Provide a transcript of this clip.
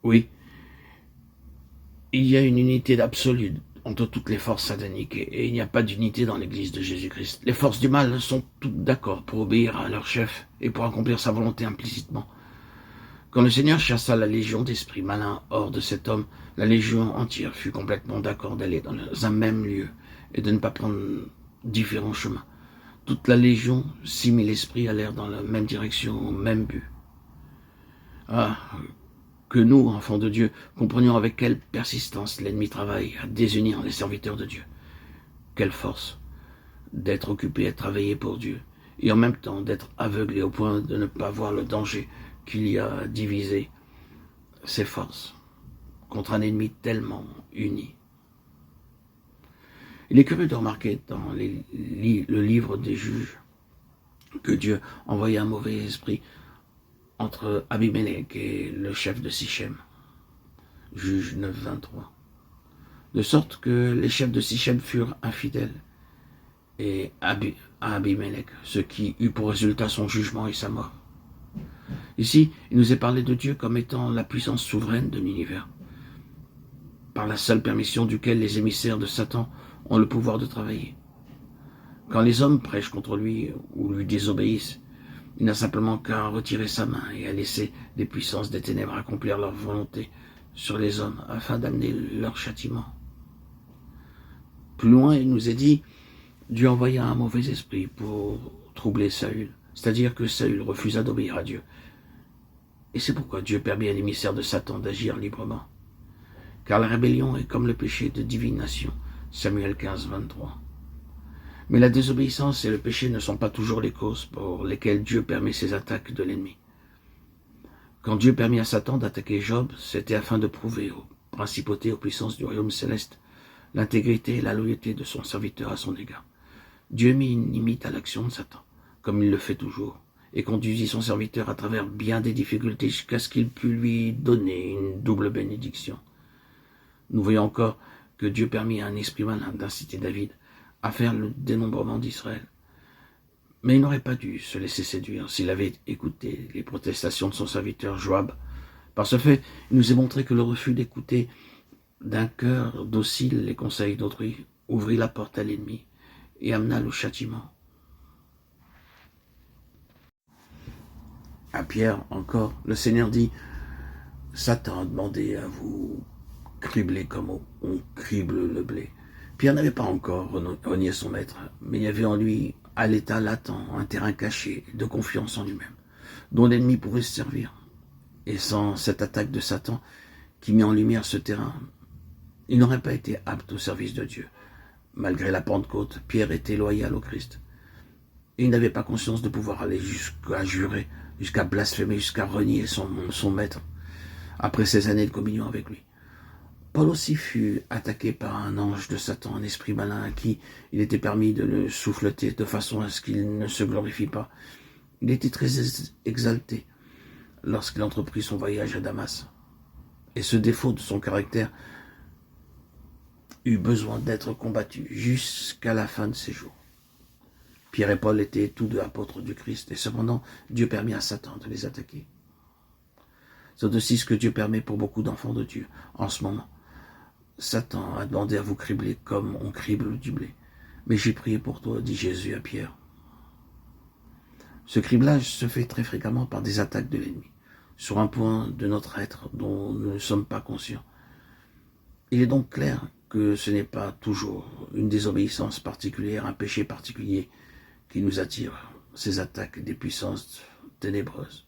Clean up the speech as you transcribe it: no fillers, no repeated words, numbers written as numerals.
Oui, il y a une unité absolue entre toutes les forces sataniques et il n'y a pas d'unité dans l'Église de Jésus-Christ. Les forces du mal sont toutes d'accord pour obéir à leur chef et pour accomplir sa volonté implicitement. Quand le Seigneur chassa la légion d'esprits malins hors de cet homme, la légion entière fut complètement d'accord d'aller dans un même lieu et de ne pas prendre différents chemins. Toute la légion, 6000 esprits allèrent dans la même direction, au même but. Ah, que nous, enfants de Dieu, comprenions avec quelle persistance l'ennemi travaille à désunir les serviteurs de Dieu. Quelle force d'être occupé à travailler pour Dieu et en même temps d'être aveuglé au point de ne pas voir le danger qu'il y a à diviser ses forces contre un ennemi tellement uni. Il est curieux de remarquer dans le livre des juges que Dieu envoya un mauvais esprit entre Abimelech et le chef de Sichem. Juge 9, 23. De sorte que les chefs de Sichem furent infidèles et à Abimelech, ce qui eut pour résultat son jugement et sa mort. Ici, il nous est parlé de Dieu comme étant la puissance souveraine de l'univers, par la seule permission duquel les émissaires de Satan ont le pouvoir de travailler. Quand les hommes prêchent contre lui ou lui désobéissent, il n'a simplement qu'à retirer sa main et à laisser les puissances des ténèbres accomplir leur volonté sur les hommes afin d'amener leur châtiment. Plus loin, il nous est dit, Dieu envoya un mauvais esprit pour troubler Saül, c'est-à-dire que Saül refusa d'obéir à Dieu. Et c'est pourquoi Dieu permit à l'émissaire de Satan d'agir librement. Car la rébellion est comme le péché de divination, Samuel 15, 23. Mais la désobéissance et le péché ne sont pas toujours les causes pour lesquelles Dieu permet ces attaques de l'ennemi. Quand Dieu permit à Satan d'attaquer Job, c'était afin de prouver aux principautés, aux puissances du royaume céleste, l'intégrité et la loyauté de son serviteur à son égard. Dieu mit une limite à l'action de Satan, comme il le fait toujours, et conduisit son serviteur à travers bien des difficultés jusqu'à ce qu'il pût lui donner une double bénédiction. Nous voyons encore que Dieu permit à un esprit malin d'inciter David à faire le dénombrement d'Israël. Mais il n'aurait pas dû se laisser séduire s'il avait écouté les protestations de son serviteur Joab. Par ce fait, il nous est montré que le refus d'écouter d'un cœur docile les conseils d'autrui ouvrit la porte à l'ennemi et amena le châtiment. À Pierre encore, le Seigneur dit « Satan a demandé à vous cribler comme on crible le blé. » Pierre n'avait pas encore renié son maître, mais il y avait en lui, à l'état latent, un terrain caché de confiance en lui-même, dont l'ennemi pouvait se servir. Et sans cette attaque de Satan qui mit en lumière ce terrain, il n'aurait pas été apte au service de Dieu. Malgré la Pentecôte, Pierre était loyal au Christ. Et il n'avait pas conscience de pouvoir aller jusqu'à jurer, jusqu'à blasphémer, jusqu'à renier son maître, après ces années de communion avec lui. Paul aussi fut attaqué par un ange de Satan, un esprit malin à qui il était permis de le souffleter de façon à ce qu'il ne se glorifie pas. Il était très exalté lorsqu'il entreprit son voyage à Damas. Et ce défaut de son caractère eut besoin d'être combattu jusqu'à la fin de ses jours. Pierre et Paul étaient tous deux apôtres du Christ, et cependant Dieu permit à Satan de les attaquer. C'est aussi ce que Dieu permet pour beaucoup d'enfants de Dieu en ce moment. Satan a demandé à vous cribler comme on crible du blé. Mais j'ai prié pour toi, dit Jésus à Pierre. Ce criblage se fait très fréquemment par des attaques de l'ennemi, sur un point de notre être dont nous ne sommes pas conscients. Il est donc clair que ce n'est pas toujours une désobéissance particulière, un péché particulier qui nous attire ces attaques des puissances ténébreuses.